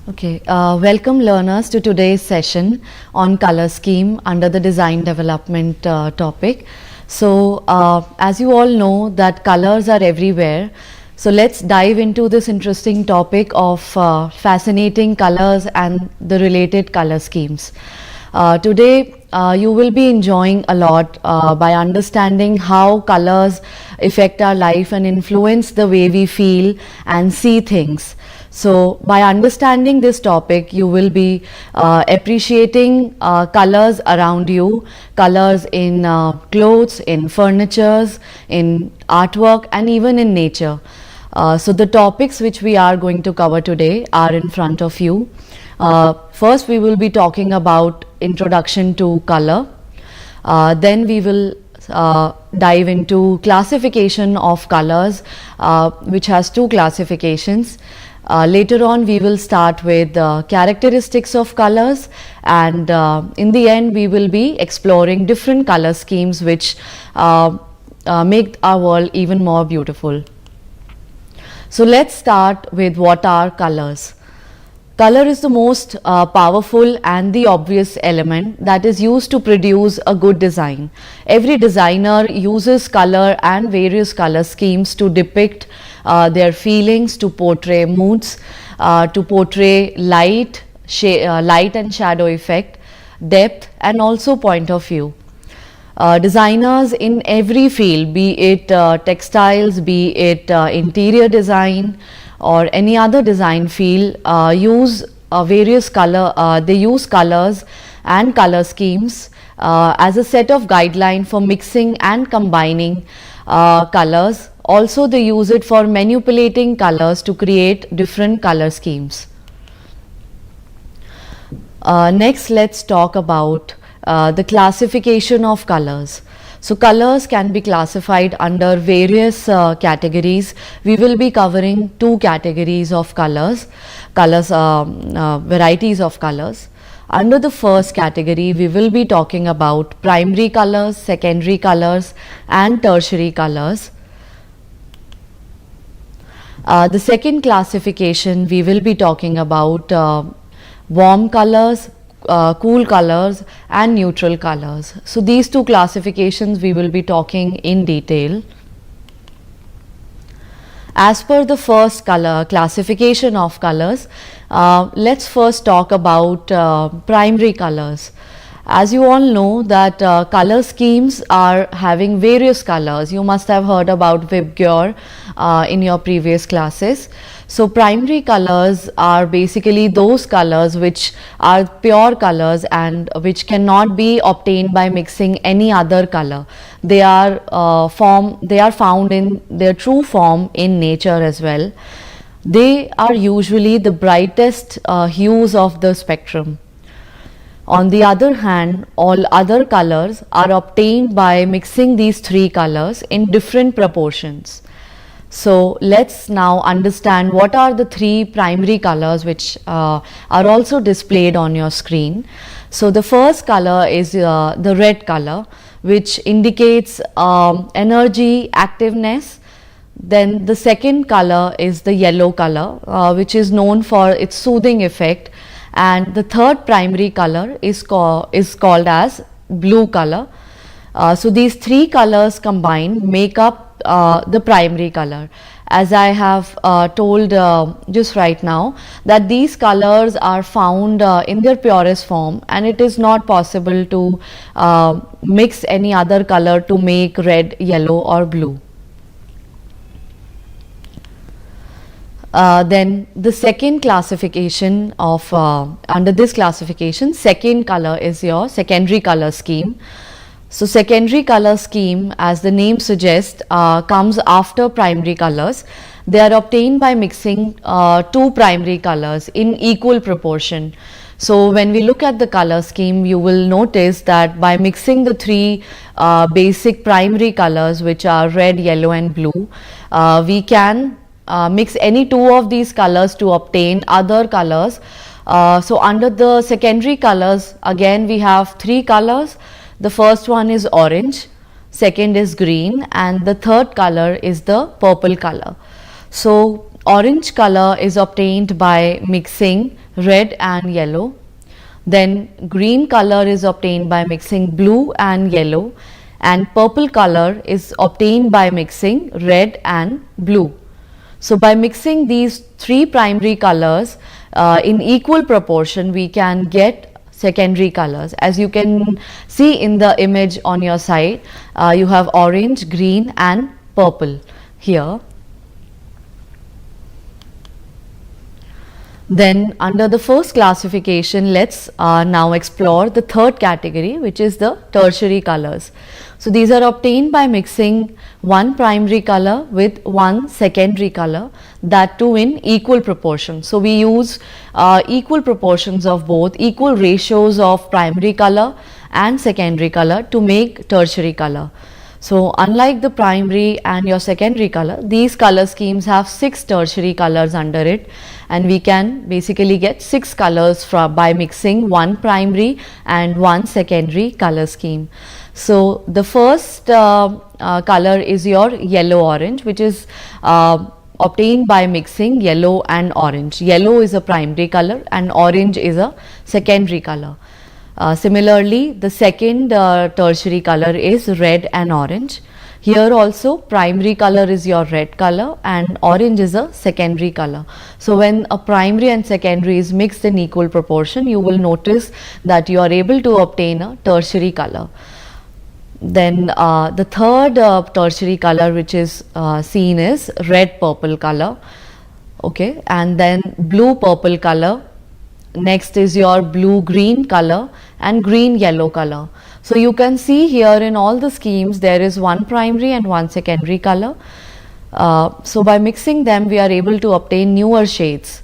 Okay, welcome learners to today's session on color scheme under the design development topic. So, as you all know that colors are everywhere. So, let's dive into this interesting topic of fascinating colors and the related color schemes. Today, you will be enjoying a lot by understanding how colors affect our life and influence the way we feel and see things. So, by understanding this topic, you will be appreciating colors around you, colors in clothes, in furnitures, in artwork, and even in nature. So, the topics which we are going to cover today are in front of you. First, we will be talking about introduction to color. Then we will dive into classification of colors, which has two classifications. Later on, we will start with characteristics of colors, and in the end, we will be exploring different color schemes which make our world even more beautiful. So, let's start with what are colors. Color is the most powerful and the obvious element that is used to produce a good design. Every designer uses color and various color schemes to depict their feelings, to portray moods, to portray light and shadow effect, depth, and also point of view. Designers in every field, be it textiles, be it interior design, or any other design field, use various they use colors and color schemes as a set of guideline for mixing and combining colors. Also, they use it for manipulating colors to create different color schemes. Next, let's talk about the classification of colors. So, colors can be classified under various categories. We will be covering two categories of colors, varieties of colors. Under the first category, we will be talking about primary colors, secondary colors, and tertiary colors. The second classification, we will be talking about warm colors, cool colors, and neutral colors. So, these two classifications we will be talking in detail. As per the first color classification of colors, let's first talk about primary colors. As you all know that color schemes are having various colors. You must have heard about Vibgyor in your previous classes. So, primary colors are basically those colors which are pure colors and which cannot be obtained by mixing any other color. They are found in their true form in nature as well. They are usually the brightest hues of the spectrum. On the other hand, all other colors are obtained by mixing these three colors in different proportions. So, let's now understand what are the three primary colors which are also displayed on your screen. So, the first color is the red color, which indicates energy, activeness. Then the second color is the yellow color, which is known for its soothing effect. And the third primary color is called as blue color. So, these three colors combined make up the primary color. As I have told just right now that these colors are found in their purest form, and it is not possible to mix any other color to make red, yellow or blue. Then the second classification of under this classification, second color is your secondary color scheme. So, secondary color scheme, as the name suggests, comes after primary colors. They are obtained by mixing two primary colors in equal proportion. So, when we look at the color scheme, you will notice that by mixing the three basic primary colors, which are red, yellow and blue, we can mix any two of these colors to obtain other colors. So, under the secondary colors, again we have three colors. The first one is orange, second is green, and the third color is the purple color. So, Orange color is obtained by mixing red and yellow. Then green color is obtained by mixing blue and yellow, and purple color is obtained by mixing red and blue. So by mixing these three primary colors in equal proportion, we can get secondary colors. As you can see in the image on your side, you have orange, green and purple here. Then under the first classification, let's now explore the third category, which is the tertiary colors. So these are obtained by mixing one primary color with one secondary color, that too in equal proportion. So we use equal proportions of both, equal ratios of primary color and secondary color to make tertiary color. So unlike the primary and your secondary color, these color schemes have 6 tertiary colors under it, and we can basically get 6 colors by mixing one primary and one secondary color scheme. So the first color is your yellow orange, which is obtained by mixing yellow and orange. Yellow is a primary color and orange is a secondary color. Similarly, the second tertiary color is red and orange. Here also primary color is your red color and orange is a secondary color. So when a primary and secondary is mixed in equal proportion, you will notice that you are able to obtain a tertiary color. Then the third tertiary color which is seen is red purple color, okay, and then blue purple color. Next is your blue green color and green yellow color. So you can see here in all the schemes there is one primary and one secondary color. So by mixing them we are able to obtain newer shades.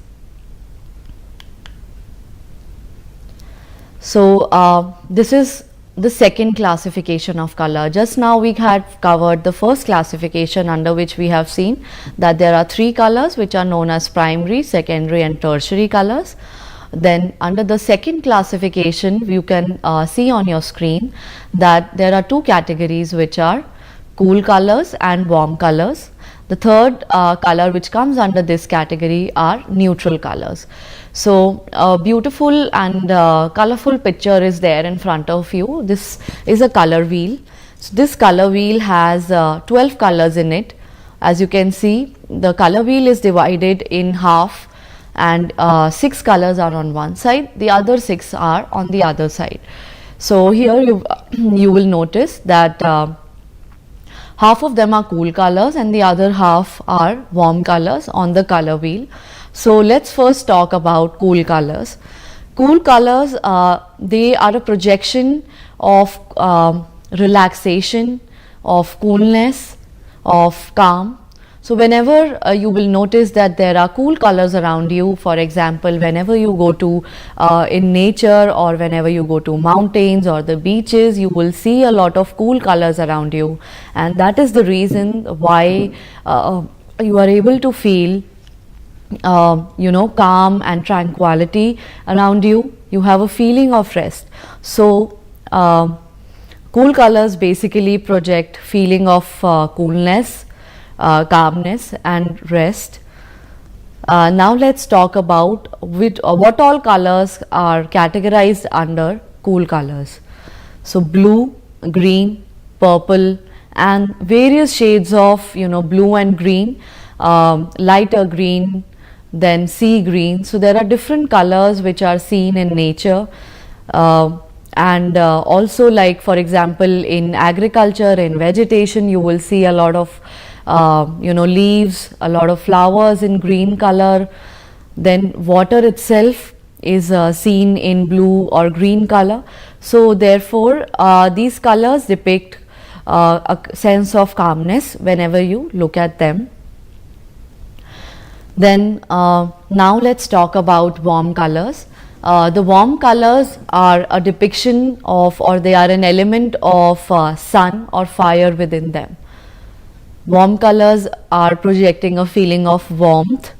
So this is the second classification of color. Just now we had covered the first classification, under which we have seen that there are 3 colors which are known as primary, secondary and tertiary colors. Then under the second classification, you can see on your screen that there are 2 categories, which are cool colors and warm colors. The third color which comes under this category are neutral colors. So a beautiful and colorful picture is there in front of you. This is a color wheel. So this color wheel has 12 colors in it. As you can see, the color wheel is divided in half, and 6 colors are on one side, the other 6 are on the other side. So here you will notice that half of them are cool colors and the other half are warm colors on the color wheel. So let's first talk about cool colors. Cool colors, they are a projection of relaxation, of coolness, of calm. So whenever you will notice that there are cool colors around you, for example, whenever you go to in nature or whenever you go to mountains or the beaches, you will see a lot of cool colors around you, and that is the reason why you are able to feel calm and tranquility around you. You have a feeling of rest. So cool colors basically project feeling of coolness, calmness and rest. Now let's talk about what all colors are categorized under cool colors. So blue, green, purple and various shades of blue and green, lighter green, then sea green. So there are different colors which are seen in nature, and also, like for example, in agriculture, in vegetation, you will see a lot of leaves, a lot of flowers in green color. Then water itself is seen in blue or green color. So therefore these colors depict a sense of calmness whenever you look at them. Then now let's talk about warm colors. The warm colors are a depiction of, or they are an element of sun or fire within them. Warm colors are projecting a feeling of warmth.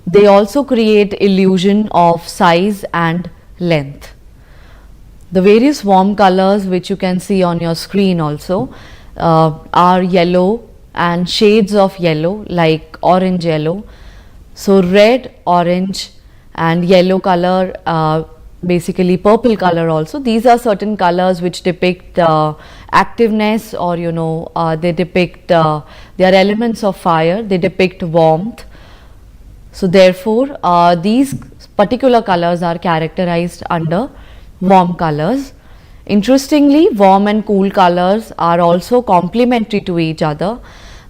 They also create illusion of size and length. The various warm colors which you can see on your screen also are yellow, and shades of yellow like orange yellow. So red, orange and yellow color, basically purple color also, these are certain colors which depict activeness, or they depict, they are elements of fire, they depict warmth. So therefore these particular colors are characterized under warm colors. Interestingly, warm and cool colors are also complementary to each other.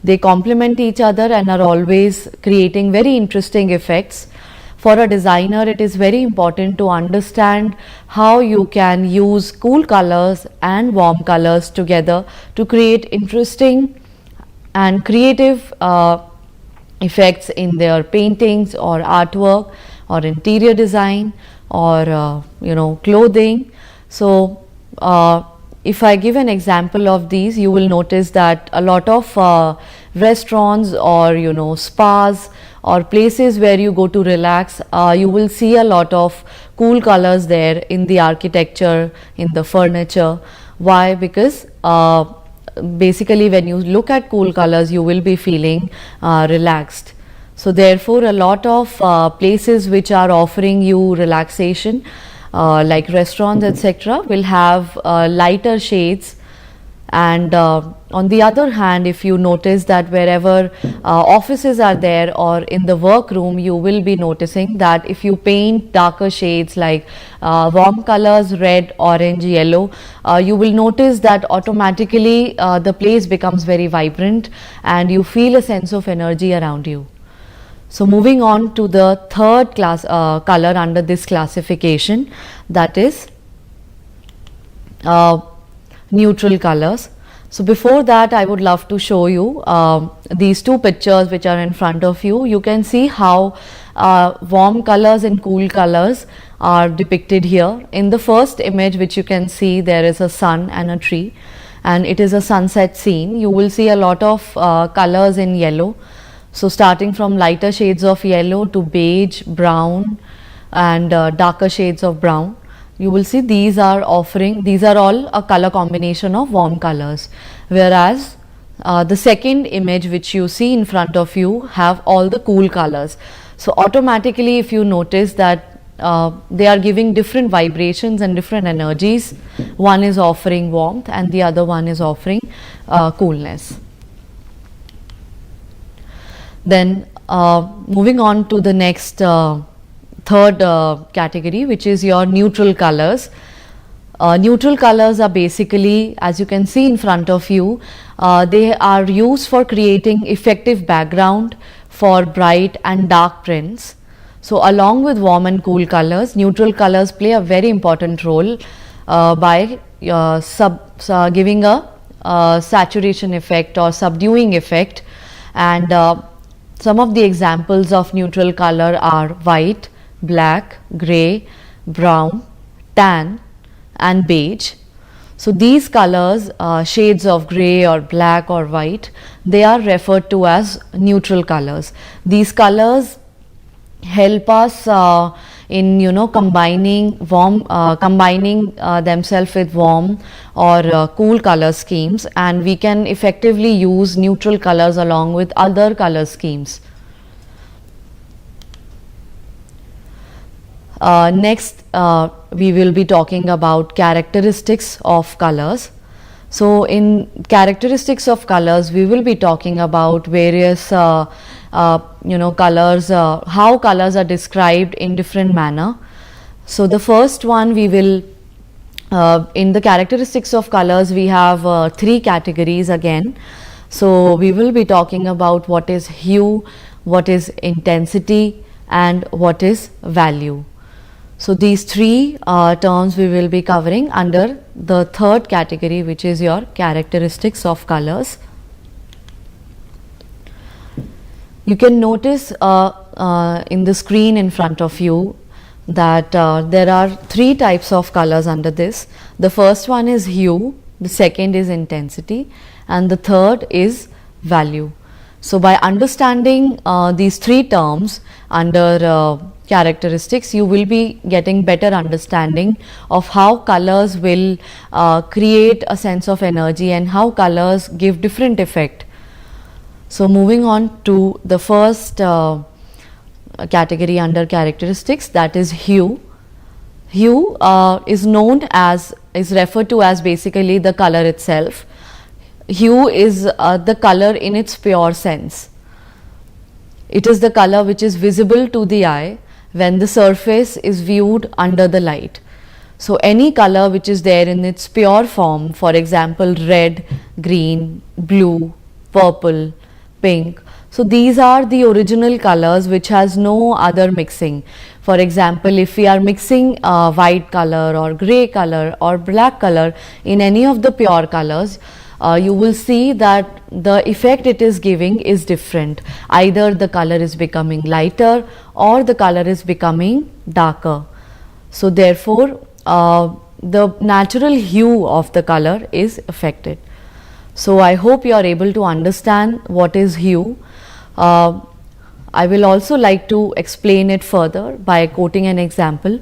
They complement each other and are always creating very interesting effects. For a designer, it is very important to understand how you can use cool colors and warm colors together to create interesting and creative effects in their paintings or artwork or interior design or clothing. So if I give an example of these, you will notice that a lot of restaurants or spas or places where you go to relax, you will see a lot of cool colors there in the architecture, in the furniture. Why? Because basically when you look at cool colors, you will be feeling relaxed. So therefore a lot of places which are offering you relaxation, like restaurants etc., will have lighter shades. And on the other hand, if you notice that wherever offices are there or in the workroom, you will be noticing that if you paint darker shades like warm colors, red, orange, yellow, you will notice that automatically the place becomes very vibrant and you feel a sense of energy around you. So moving on to the third class color under this classification, that is neutral colors. So before that, I would love to show you these two pictures which are in front of you. You can see how warm colors and cool colors are depicted here. In the first image which you can see, there is a sun and a tree, and it is a sunset scene. You will see a lot of colors in yellow. So starting from lighter shades of yellow to beige, brown and darker shades of brown, you will see these are all a color combination of warm colors. Whereas the second image which you see in front of you have all the cool colors. So automatically, if you notice that they are giving different vibrations and different energies, one is offering warmth and the other one is offering coolness. Then moving on to the next third category, which is your neutral colors. Neutral colors are basically, as you can see in front of you, they are used for creating effective background for bright and dark prints. So along with warm and cool colors, neutral colors play a very important role by giving a saturation effect or subduing effect. And some of the examples of neutral color are white, black, grey, brown, tan and beige. So these colors, shades of grey or black or white, they are referred to as neutral colors. These colors help us in combining themselves with warm or cool color schemes, and we can effectively use neutral colors along with other color schemes. Next we will be talking about characteristics of colors. So in characteristics of colors, we will be talking about various colors, how colors are described in different manner. So the first one, we will in the characteristics of colors, we have three categories again. So we will be talking about what is hue, what is intensity and what is value. So these three terms we will be covering under the third category, which is your characteristics of colors. You can notice in the screen in front of you that there are three types of colors under this. The first one is hue, the second is intensity and the third is value. So by understanding these three terms under characteristics, you will be getting better understanding of how colors will create a sense of energy and how colors give different effect. So moving on to the first category under characteristics, that is hue. Hue is referred to as basically the color itself. Hue is the color in its pure sense. It is the color which is visible to the eye when the surface is viewed under the light. So any color which is there in its pure form, for example red, green, blue, purple, pink. So these are the original colors which has no other mixing. For example, if we are mixing white color or grey color or black color in any of the pure colors, you will see that the effect it is giving is different. Either the color is becoming lighter or the color is becoming darker. So therefore, the natural hue of the color is affected. So I hope you are able to understand what is hue. I will also like to explain it further by quoting an example.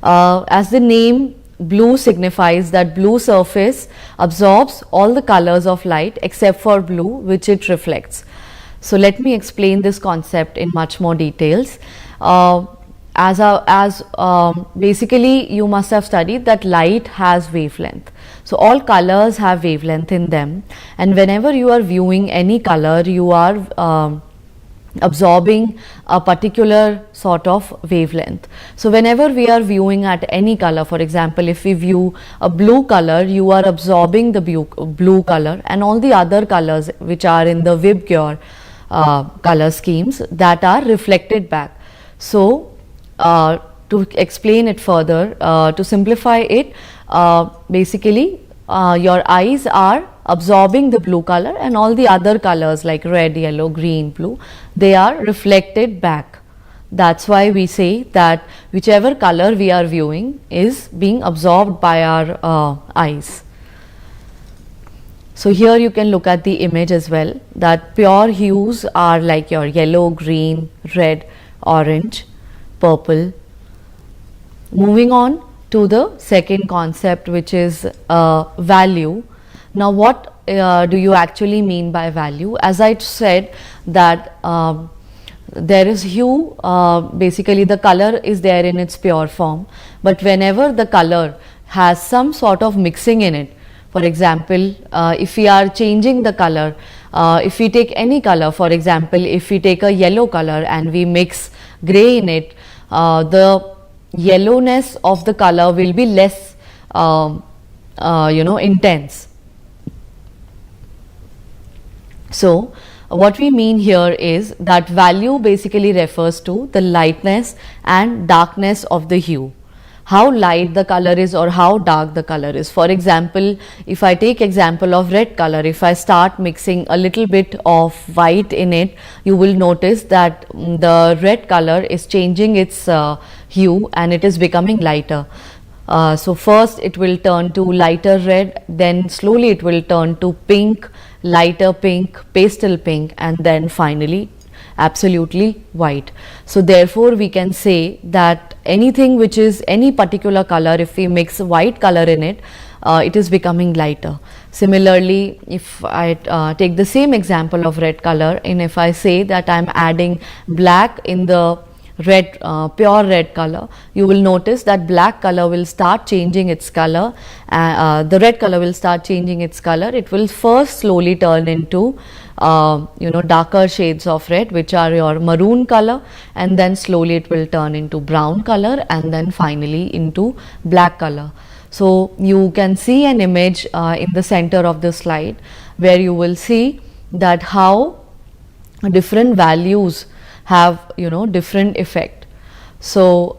As the name blue signifies that blue surface absorbs all the colors of light except for blue which it reflects. So let me explain this concept in much more details. Basically you must have studied that light has wavelength. So all colors have wavelength in them, and whenever you are viewing any color, you are absorbing a particular sort of wavelength. So whenever we are viewing at any color, for example if we view a blue color, you are absorbing the blue color, and all the other colors which are in the Vibgyor color schemes, that are reflected back. So to explain it further, to simplify it, basically your eyes are absorbing the blue color, and all the other colors like red, yellow, green, blue, they are reflected back. That's why we say that whichever color we are viewing is being absorbed by our eyes. So here you can look at the image as well, that pure hues are like your yellow, green, red, orange, purple. Moving on to the second concept, which is value. Now what do you actually mean by value? As I said that there is hue, basically the color is there in its pure form, but whenever the color has some sort of mixing in it, for example if we are changing the color, if we take any color, for example if we take a yellow color and we mix grey in it, the yellowness of the color will be less intense. So what we mean here is that value basically refers to the lightness and darkness of the hue, how light the color is or how dark the color is. For example, if I take example of red color, if I start mixing a little bit of white in it, you will notice that the red color is changing its hue and it is becoming lighter. So first it will turn to lighter red, then slowly it will turn to pink, lighter pink, pastel pink, and then finally absolutely white. So therefore we can say that anything which is any particular color, if we mix white color in it, it is becoming lighter. Similarly, if I take the same example of red color, and if I say that I am adding black in the red, pure red color, you will notice that black color will start changing its color, the red color will start changing its color. It will first slowly turn into darker shades of red, which are your maroon color, and then slowly it will turn into brown color, and then finally into black color. So you can see an image in the center of the slide where you will see that how different values have different effect. So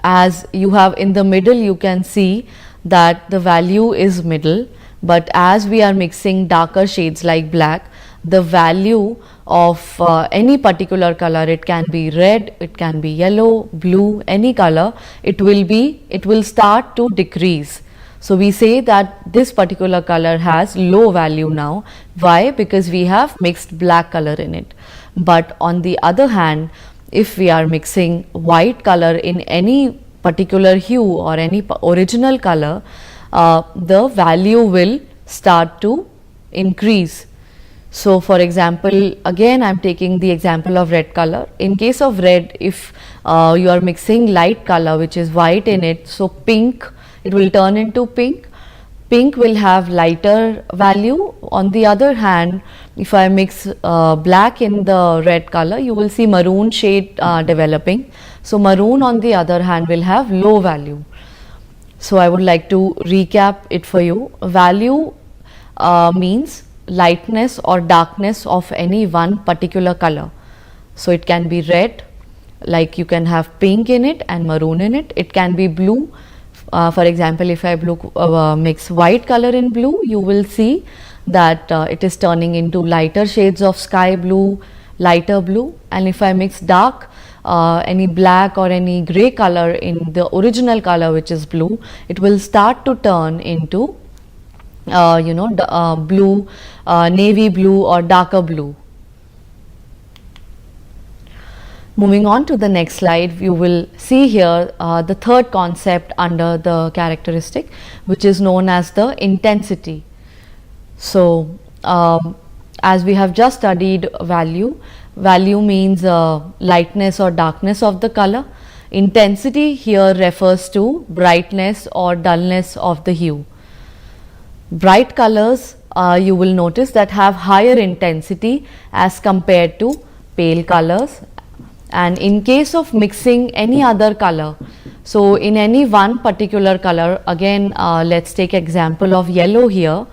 as you have in the middle, you can see that the value is middle, but as we are mixing darker shades like black, the value of any particular color, it can be red, it can be yellow, blue, any color, it will start to decrease. So we say that this particular color has low value now. Why? Because we have mixed black color in it. But on the other hand, if we are mixing white color in any particular hue or any original color, the value will start to increase. So for example, again I'm taking the example of red color. In case of red, if you are mixing light color which is white in it, so pink, it will turn into pink. Pink will have lighter value. On the other hand, if I mix black in the red color, you will see maroon shade developing. So maroon on the other hand will have low value. So I would like to recap it for you. Value means lightness or darkness of any one particular color. So it can be red, like you can have pink in it and maroon in it. It can be blue. For example, if I mix white color in blue, you will see that it is turning into lighter shades of sky blue, lighter blue. And if I mix dark, any black or any gray color in the original color which is blue, it will start to turn into blue, navy blue or darker blue. Moving on to the next slide, you will see here the third concept under the characteristic, which is known as the intensity. So as we have just studied value means lightness or darkness of the color. Intensity here refers to brightness or dullness of the hue. Bright colors you will notice that have higher intensity as compared to pale colors. And in case of mixing any other color, so in any one particular color, again let's take example of yellow here.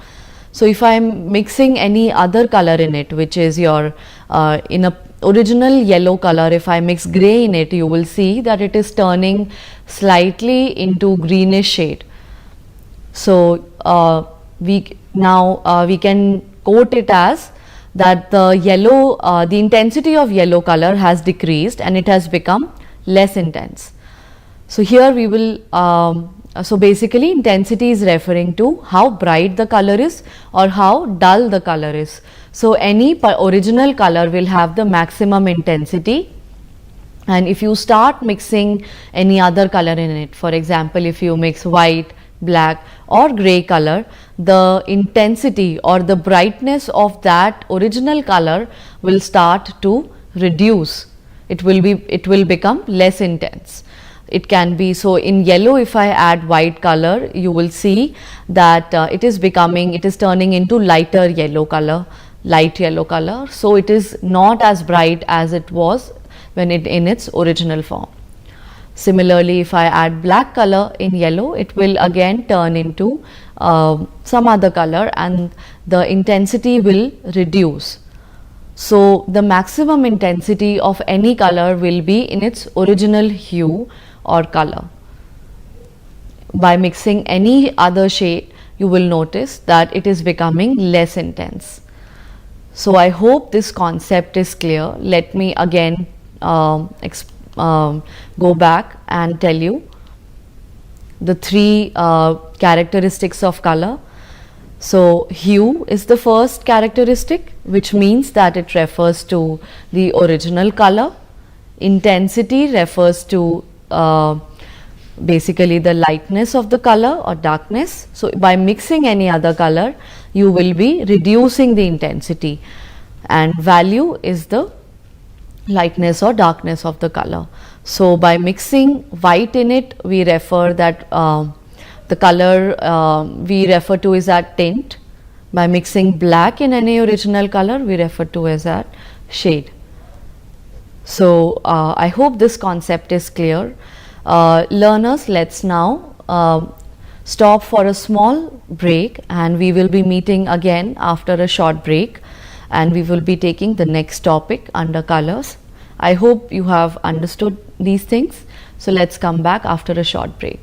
So if I am mixing any other color in it, which is your in a original yellow color, if I mix gray in it, you will see that it is turning slightly into greenish shade. So we can quote it as that the intensity of yellow color has decreased and it has become less intense. So here we will so basically intensity is referring to how bright the color is or how dull the color is. So any original color will have the maximum intensity, and if you start mixing any other color in it, for example if you mix white, black or gray color, the intensity or the brightness of that original color will start to reduce. It will become less intense. It can be, so in yellow if I add white color, you will see that it is turning into lighter yellow color, light yellow color. So it is not as bright as it was when it in its original form. Similarly, if I add black color in yellow, it will again turn into some other color and the intensity will reduce. So the maximum intensity of any color will be in its original hue or color. By mixing any other shade, you will notice that it is becoming less intense. So I hope this concept is clear. Let me again go back and tell you the three characteristics of color. So hue is the first characteristic, which means that it refers to the original color. Intensity refers to basically the lightness of the color or darkness. So by mixing any other color, you will be reducing the intensity, and value is the lightness or darkness of the color. So by mixing white in it, we refer that the color we refer to is that tint. By mixing black in any original color, we refer to as that shade. So I hope this concept is clear. Learners, let's now stop for a small break, and we will be meeting again after a short break, and we will be taking the next topic under colors. I hope you have understood these things. So let's come back after a short break.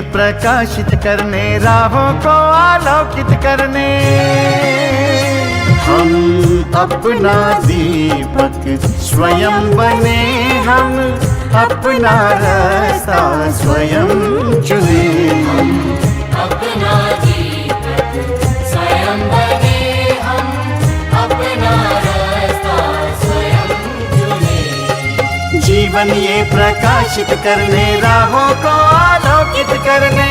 ये प्रकाशित करने, राहों को आलोकित करने। हम अपना दीपक स्वयं बने, हम अपना रास्ता स्वयं चुने। हम अपना दीपक स्वयं बने, हम अपना रास्ता स्वयं चुने। जीवन ये प्रकाशित करने, राहों को आलोकित करने।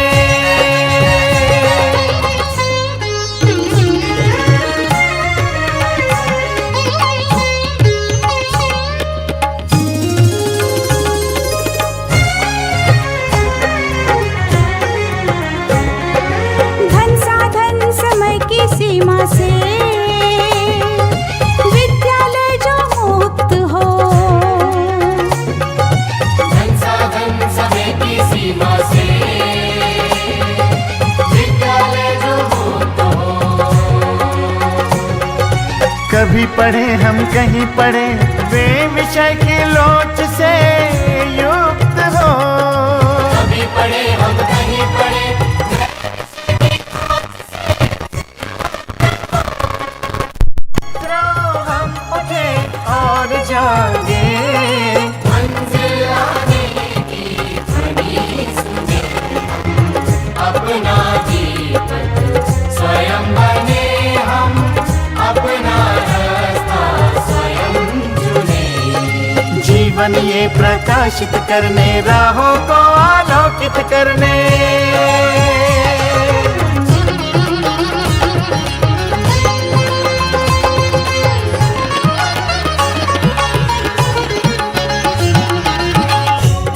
धन साधन समय की सीमा से विद्यालय जो मुक्त हो, धन साधन समय की सीमा से विद्यालय जो मुक्त हो। कभी पढ़े हम कहीं पढ़े, वे विषय की लोच से युक्त हो। कभी पढ़े हम कहीं पढ़े, हम उठे और जागे, मंजिल आने की ध्वनि सुने। अपना दीपक स्वयं बने, हम अपना रास्ता स्वयं चुने। जीवन ये प्रकाशित करने, राहों को आलोकित करने।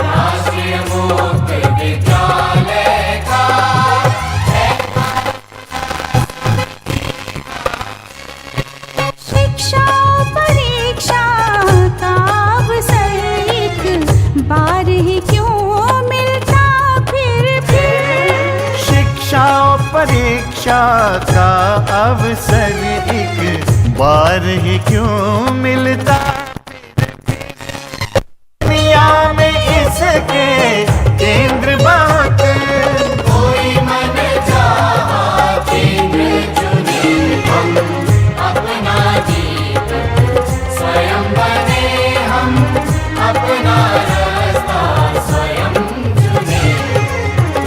राष्ट्रीय मुक्त विद्यालय का शिक्षा परीक्षा का अवसर एक बार ही क्यों मिलता फिर। शिक्षा और परीक्षा का अवसर एक बार ही क्यों मिलता। दुनिया में इसके केंद्र बात, कोई मन चाहा केंद्र चुने। हम अपना दीपक स्वयं बने, हम अपना रास्ता स्वयं चुने।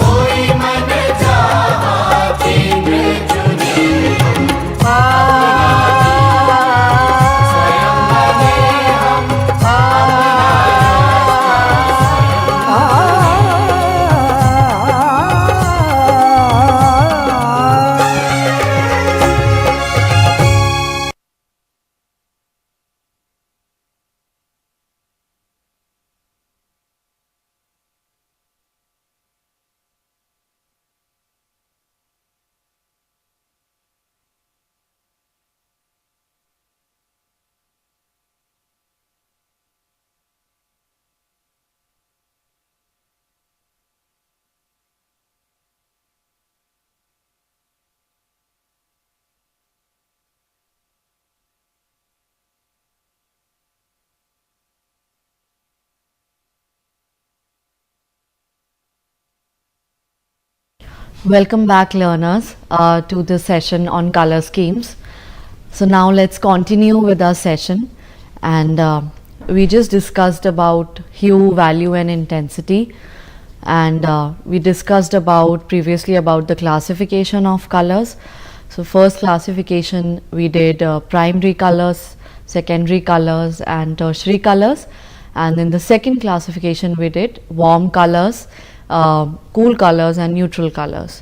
कोई मन चाहा केंद्र चुने। स्वयं बने, हम Welcome back, learners, to the session on color schemes. So now let's continue with our session, and we just discussed about hue, value and intensity, and we discussed about previously about the classification of colors. So first classification we did primary colors, secondary colors and tertiary colors, and in the second classification we did warm colors, cool colors and neutral colors.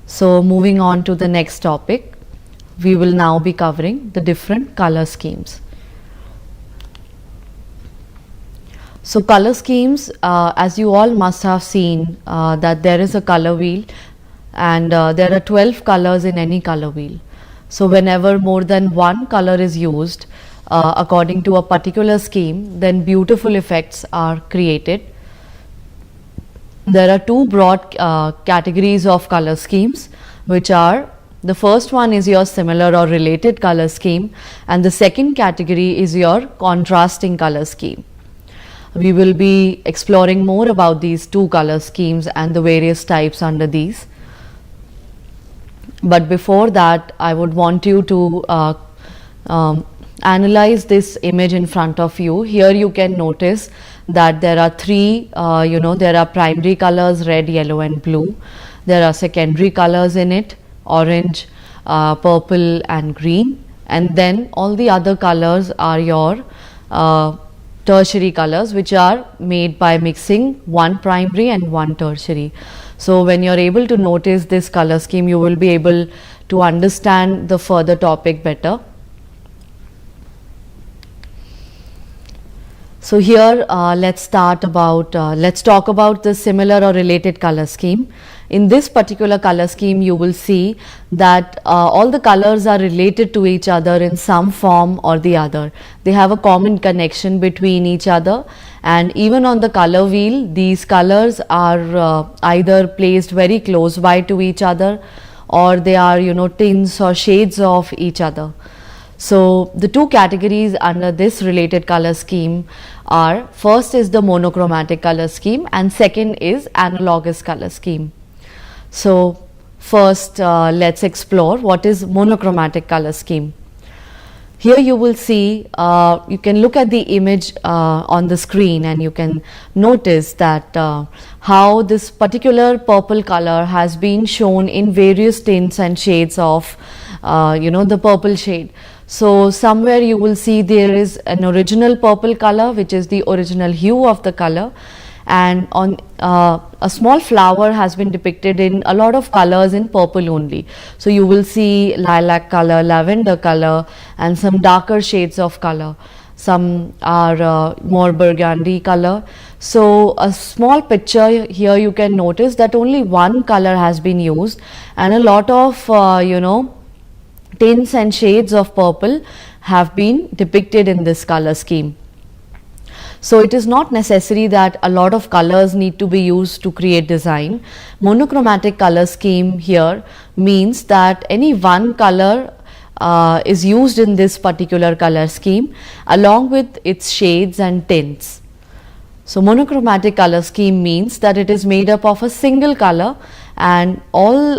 So moving on to the next topic, we will now be covering the different color schemes. So color schemes, as you all must have seen that there is a color wheel, and there are 12 colors in any color wheel. So whenever more than one color is used according to a particular scheme, then beautiful effects are created. There are two broad categories of color schemes, which are, the first one is your similar or related color scheme, and the second category is your contrasting color scheme. we will be exploring more about these two color schemes and the various types under these. But before that, I would want you to analyze this image in front of you. Here you can notice that there are three, there are primary colors, red, yellow and blue. There are secondary colors in it, orange, purple and green, and then all the other colors are your tertiary colors, which are made by mixing one primary and one tertiary. So when you're able to notice this color scheme, you will be able to understand the further topic better. So here let's talk about the similar or related color scheme. In this particular color scheme, you will see that all the colors are related to each other in some form or the other. They have a common connection between each other, and even on the color wheel, these colors are either placed very close by to each other, or they are tints or shades of each other. So the two categories under this related color scheme are, first is the monochromatic color scheme and second is analogous color scheme. So first let's explore what is monochromatic color scheme. Here you will see, you can look at the image on the screen and you can notice that how this particular purple color has been shown in various tints and shades of the purple shade. So somewhere you will see there is an original purple color, which is the original hue of the color, and on a small flower has been depicted in a lot of colors in purple only. So you will see lilac color, lavender color and some darker shades of color. Some are more burgundy color. So a small picture here you can notice that only one color has been used and a lot of tints and shades of purple have been depicted in this color scheme. So it is not necessary that a lot of colors need to be used to create design. Monochromatic color scheme here means that any one color is used in this particular color scheme along with its shades and tints. So monochromatic color scheme means that it is made up of a single color, and all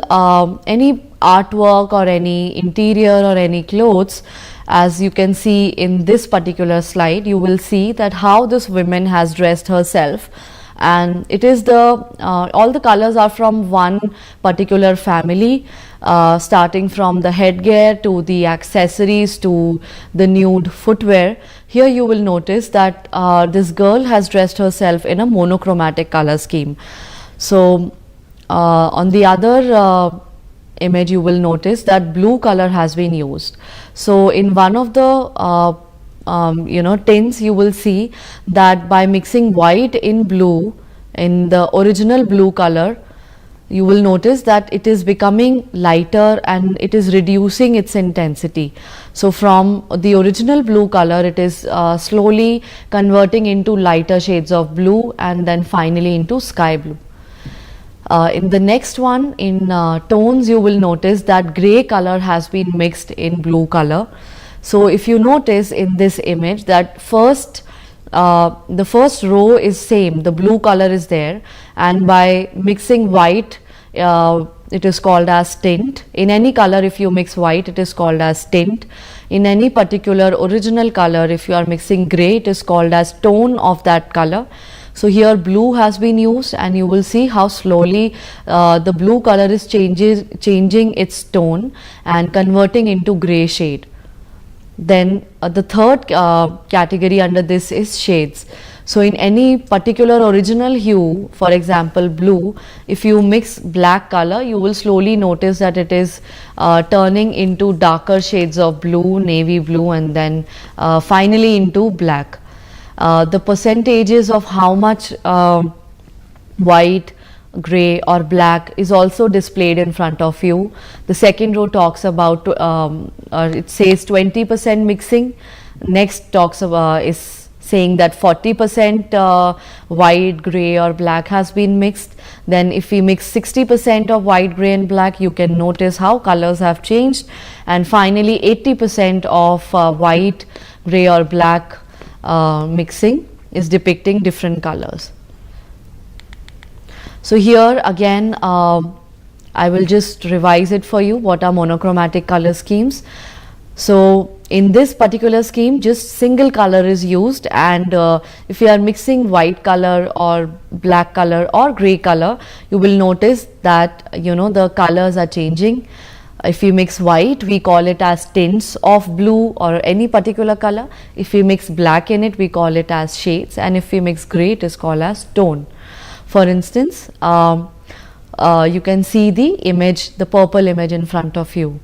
any artwork or any interior or any clothes, as you can see in this particular slide, you will see that how this woman has dressed herself, and it is all the colors are from one particular family, starting from the headgear to the accessories to the nude footwear. Here you will notice that this girl has dressed herself in a monochromatic color scheme. So on the other image you will notice that blue color has been used. So in one of the tints you will see that by mixing white in blue, in the original blue color, you will notice that it is becoming lighter and it is reducing its intensity. So from the original blue color, it is slowly converting into lighter shades of blue and then finally into sky blue. In the next one, in tones, you will notice that gray color has been mixed in blue color. So if you notice in this image that the first row is same, the blue color is there, and by mixing white, it is called as tint. In any color, if you mix white, it is called as tint. In any particular original color, if you are mixing gray, it is called as tone of that color. So here blue has been used, and you will see how slowly the blue color is changing its tone and converting into gray shade. Then the third category under this is shades. So in any particular original hue, for example blue, if you mix black color, you will slowly notice that it is turning into darker shades of blue, navy blue, and then finally into black. The percentages of how much white, gray or black is also displayed in front of you. The second row talks about it says 20% mixing. Next talks about is saying that 40% white, gray or black has been mixed. Then if we mix 60% of white, gray and black, you can notice how colors have changed, and finally 80% of white, gray or black mixing, is depicting different colors. So here again, I will just revise it for you. What are monochromatic color schemes? So in this particular scheme, just single color is used, and if you are mixing white color or black color or gray color, you will notice that the colors are changing. If we mix white, we call it as tints of blue or any particular color. If we mix black in it, we call it as shades, and if we mix gray, it is called as tone. For instance, you can see the image, the purple image in front of you.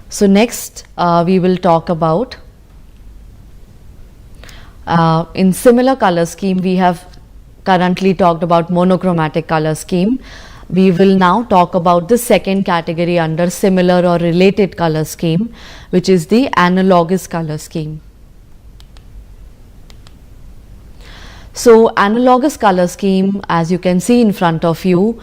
So next we will talk about, in similar color scheme, we have currently talked about monochromatic color scheme. We will now talk about the second category under similar or related color scheme, which is the analogous color scheme. So analogous color scheme, as you can see in front of you,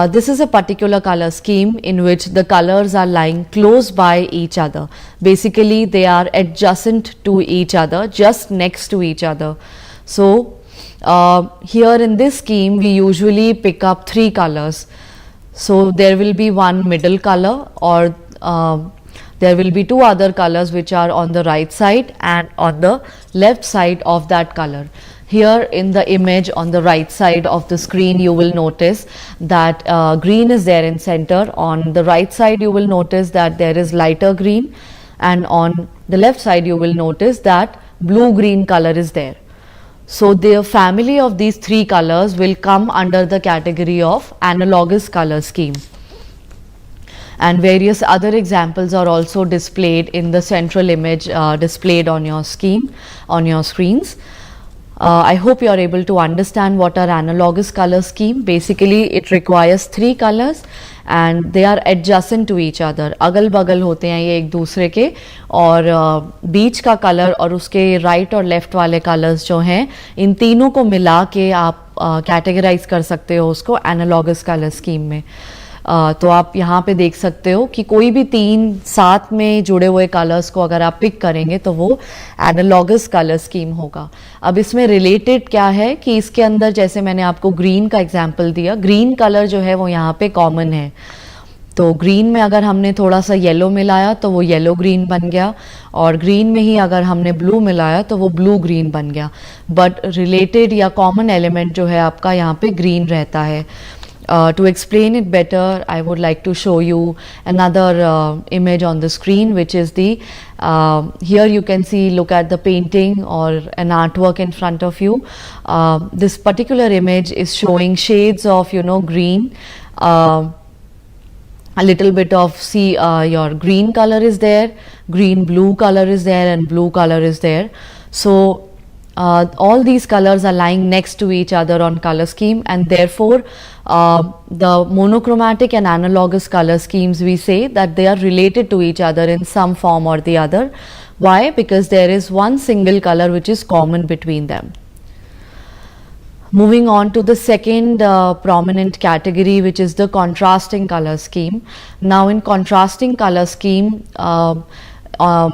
this is a particular color scheme in which the colors are lying close by each other. Basically, they are adjacent to each other, just next to each other. So here in this scheme, we usually pick up three colors. So there will be one middle color, or there will be two other colors which are on the right side and on the left side of that color. Here in the image on the right side of the screen, you will notice that green is there in center. On the right side, you will notice that there is lighter green, and on the left side, you will notice that blue-green color is there. So the family of these three colors will come under the category of analogous color scheme. And various other examples are also displayed in the central image displayed on your scheme, on your screens. I hope you are able to understand what are analogous color scheme. Basically, it requires three colors and they are adjacent to each other. अगल बगल होते हैं ये एक दूसरे के, और बीच का कलर और उसके राइट और लेफ्ट वाले कलर्स जो हैं, इन तीनों को मिला के आप कैटेगराइज कर सकते हो उसको एनालॉगस कलर स्कीम में. तो आप यहाँ पे देख सकते हो कि कोई भी तीन साथ में जुड़े हुए कलर्स को अगर आप पिक करेंगे तो वो एनालॉगस कलर स्कीम होगा. अब इसमें रिलेटेड क्या है कि इसके अंदर, जैसे मैंने आपको ग्रीन का एग्जांपल दिया, ग्रीन कलर जो है वो यहाँ पे कॉमन है. तो ग्रीन में अगर हमने थोड़ा सा येलो मिलाया तो वो येलो ग्रीन बन गया, और ग्रीन में ही अगर हमने ब्लू मिलाया तो वो ब्लू ग्रीन बन गया. बट रिलेटेड या कॉमन एलिमेंट जो है आपका यहाँ पे ग्रीन रहता है. To explain it better, I would like to show you another image on the screen, which is the, here you can see, look at the painting or an artwork in front of you. This particular image is showing shades of, green, a little bit of, see, your green color is there, green blue color is there, and blue color is there. So all these colors are lying next to each other on color scheme, and therefore the monochromatic and analogous color schemes, we say that they are related to each other in some form or the other. Why? Because there is one single color which is common between them. Moving on to the second prominent category, which is the contrasting color scheme. Now in contrasting color scheme,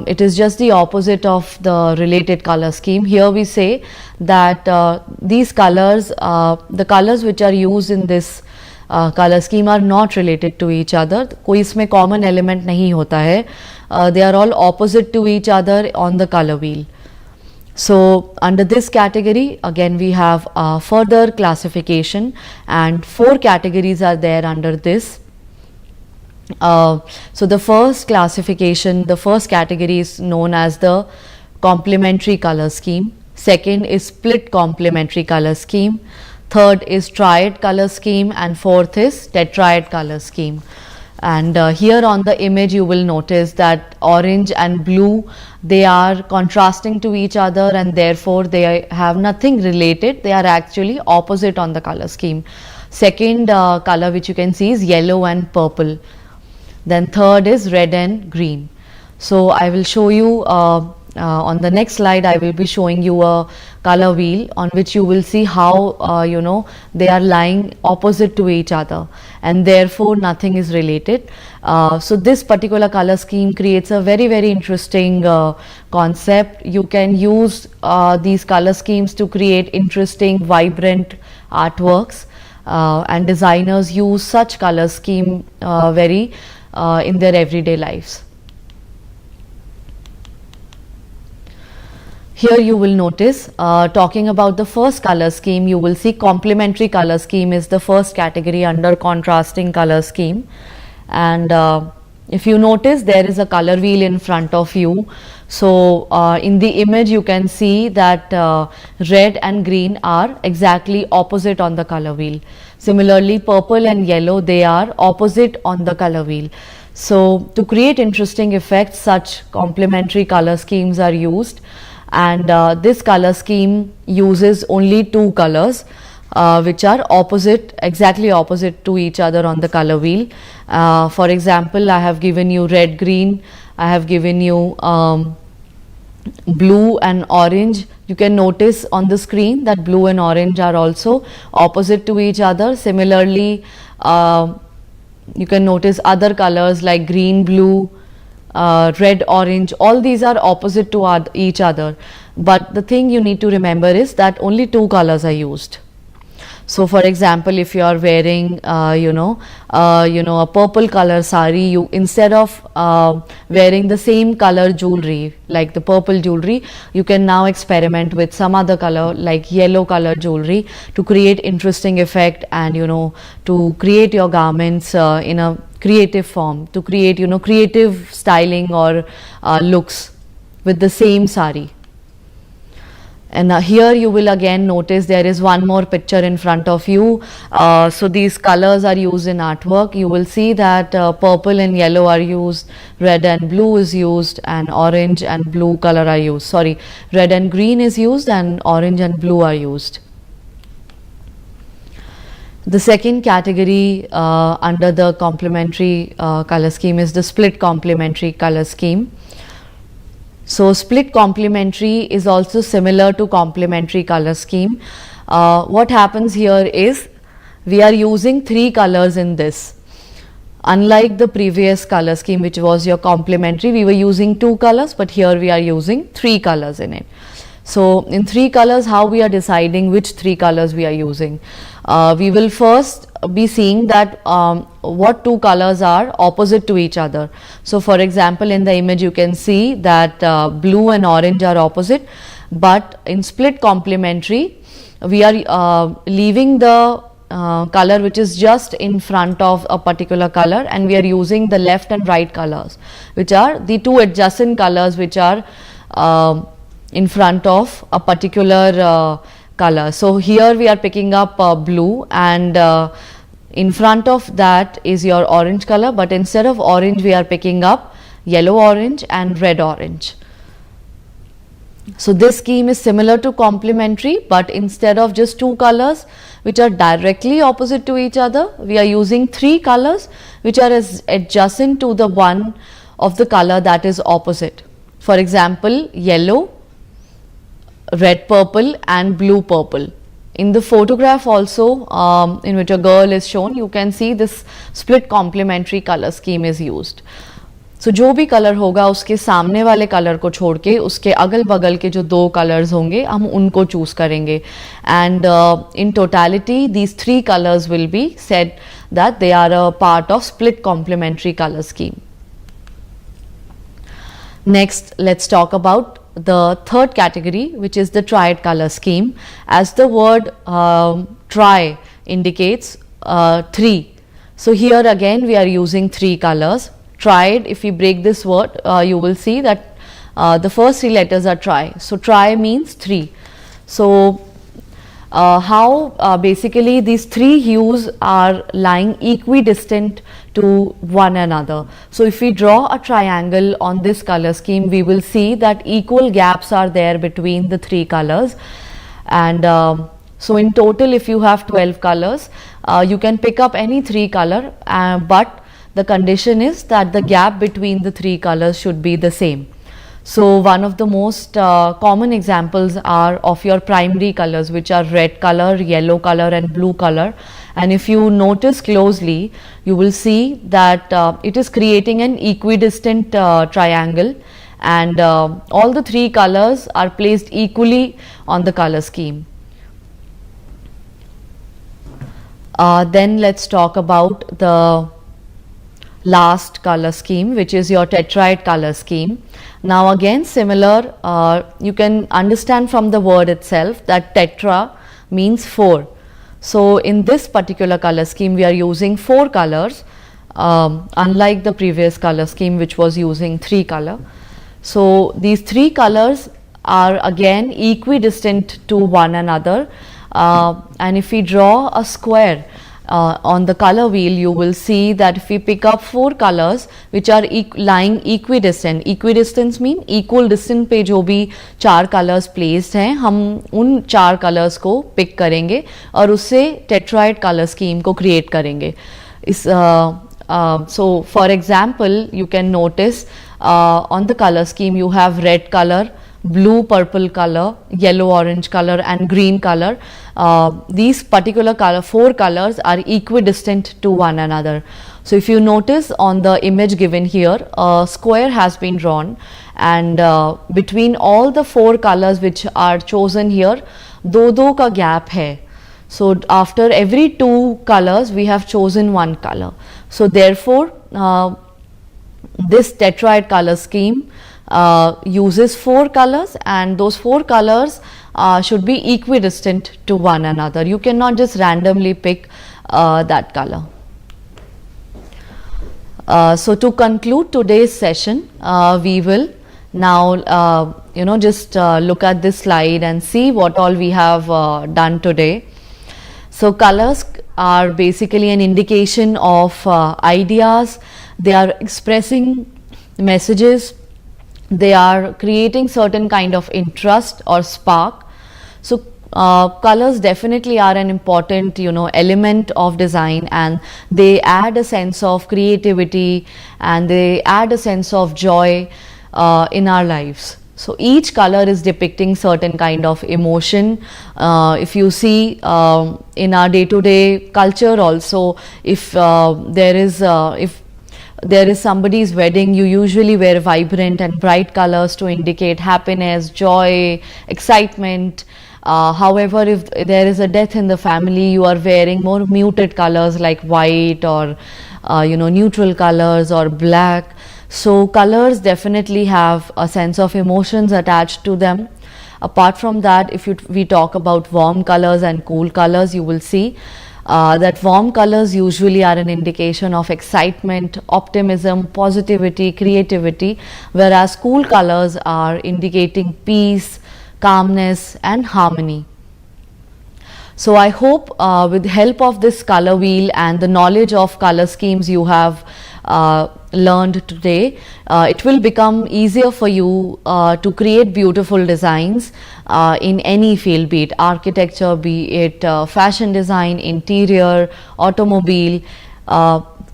it is just the opposite of the related color scheme. Here we say that these colors, the colors which are used in this color scheme are not related to each other. कोई इसमें common element नहीं होता है. They are all opposite to each other on the color wheel. So under this category, again we have further classification, and 4 categories are there under this. So the first classification, the first category is known as the complementary color scheme. Second is split complementary color scheme. Third is triad color scheme, and fourth is tetrad color scheme. And here on the image you will notice that orange and blue, they are contrasting to each other, and therefore they have nothing related. They are actually opposite on the color scheme. Second color which you can see is yellow and purple. Then third is red and green. So I will show you on the next slide, I will be showing you a color wheel on which you will see how they are lying opposite to each other, and therefore nothing is related. So this particular color scheme creates a very interesting concept. You can use these color schemes to create interesting, vibrant artworks, and designers use such color scheme very in their everyday lives. Here you will notice, talking about the first color scheme, you will see complementary color scheme is the first category under contrasting color scheme. And if you notice, there is a color wheel in front of you. So in the image you can see that red and green are exactly opposite on the color wheel. Similarly, purple and yellow, they are opposite on the color wheel. So to create interesting effects, such complementary color schemes are used. And this color scheme uses only two colors which are opposite, exactly opposite to each other on the color wheel. For example, I have given you red, green, I have given you blue and orange. You can notice on the screen that blue and orange are also opposite to each other. Similarly, you can notice other colors like green, blue, red, orange, all these are opposite to each other. But the thing you need to remember is that only two colors are used. So for example, if you are wearing a purple color sari, you instead of wearing the same color jewelry like the purple jewelry, you can now experiment with some other color like yellow color jewelry to create interesting effect, and to create your garments in a creative form, to create creative styling or looks with the same sari. And here you will again notice there is one more picture in front of you. So these colors are used in artwork. You will see that purple and yellow are used, red and blue is used, and orange and blue color are used. Sorry, red and green is used, and orange and blue are used. The second category under the complementary color scheme is the split complementary color scheme. So split complementary is also similar to complementary color scheme. What happens here is we are using three colors in this. Unlike the previous color scheme, which was your complementary, we were using two colors, but here we are using three colors in it. So in three colors, how we are deciding which three colors we are using? We will first be seeing that what two colors are opposite to each other. So for example, in the image you can see that blue and orange are opposite, but in split complementary we are leaving the color which is just in front of a particular color, and we are using the left and right colors, which are the two adjacent colors which are in front of a particular color. So here we are picking up blue, and in front of that is your orange color, but instead of orange we are picking up yellow orange and red orange. So this scheme is similar to complementary, but instead of just two colors which are directly opposite to each other, we are using three colors which are adjacent to the one of the color that is opposite. For example, yellow, red purple and blue purple. In the photograph also in which a girl is shown, you can see this split complementary color scheme is used. So जो भी colour होगा उसके सामने वाले colour को छोड़ के उसके अगल बगल के जो दो कलर्स होंगे हम उनको चूज करेंगे, and in totality these three colors will be said that they are a part of split complementary color scheme. Next, let's talk about the third category, which is the triad color scheme. As the word tri indicates, three. So here again we are using three colors. Triad, if we break this word, you will see that the first three letters are tri. So tri means three. So how basically these three hues are lying equidistant to one another. So if we draw a triangle on this color scheme, we will see that equal gaps are there between the three colors, and so in total if you have 12 colors, you can pick up any three color, but the condition is that the gap between the three colors should be the same. So one of the most common examples are of your primary colors, which are red color, yellow color and blue color. And if you notice closely, you will see that it is creating an equidistant triangle, and all the three colors are placed equally on the color scheme. Then let's talk about the last color scheme, which is your tetrahedral color scheme. Now again similar, you can understand from the word itself that tetra means 4. So in this particular color scheme we are using 4 colors, unlike the previous color scheme which was using 3 color. So these 3 colors are again equidistant to one another, and if we draw a square on the color wheel, you will see that if we pick up 4 colors which are lying equidistant, equidistance mean equal distance पे जो भी 4 colors placed हैं, हम उन 4 colors को pick करेंगे और उससे tetrahedral color scheme को create करेंगे. So for example, you can notice on the color scheme you have red color, blue purple color, yellow orange color and green color. These particular 4 colors are equidistant to one another. So if you notice on the image given here, a square has been drawn, and between all the 4 colors which are chosen here, दो का gap है. So after every 2 colors we have chosen 1 color. So therefore this tetrahedral color scheme uses 4 colors, and those 4 colors should be equidistant to one another. You cannot just randomly pick that color. So to conclude today's session, we will now just look at this slide and see what all we have done today. So colors are basically an indication of ideas. They are expressing messages. They are creating certain kind of interest or spark. So colors definitely are an important element of design, and they add a sense of creativity and they add a sense of joy in our lives. So each color is depicting certain kind of emotion. If you see in our day-to-day culture also, if there is somebody's wedding, you usually wear vibrant and bright colors to indicate happiness, joy, excitement. However, if there is a death in the family, you are wearing more muted colors like white or neutral colors or black. So colors definitely have a sense of emotions attached to them. Apart from that, if we talk about warm colors and cool colors, you will see that warm colors usually are an indication of excitement, optimism, positivity, creativity, whereas cool colors are indicating peace, calmness and harmony. So I hope with the help of this color wheel and the knowledge of color schemes you have learned today, it will become easier for you to create beautiful designs in any field, be it architecture, be it fashion design, interior, automobile.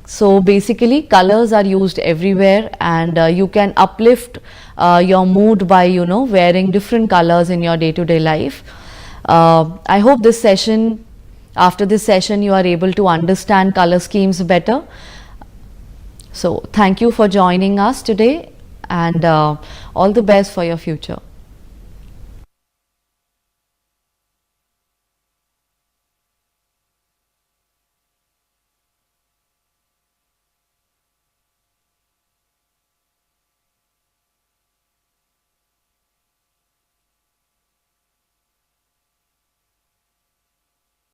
So basically colors are used everywhere, and you can uplift your mood by wearing different colors in your day-to-day life. I hope after this session you are able to understand color schemes better. So thank you for joining us today, and all the best for your future.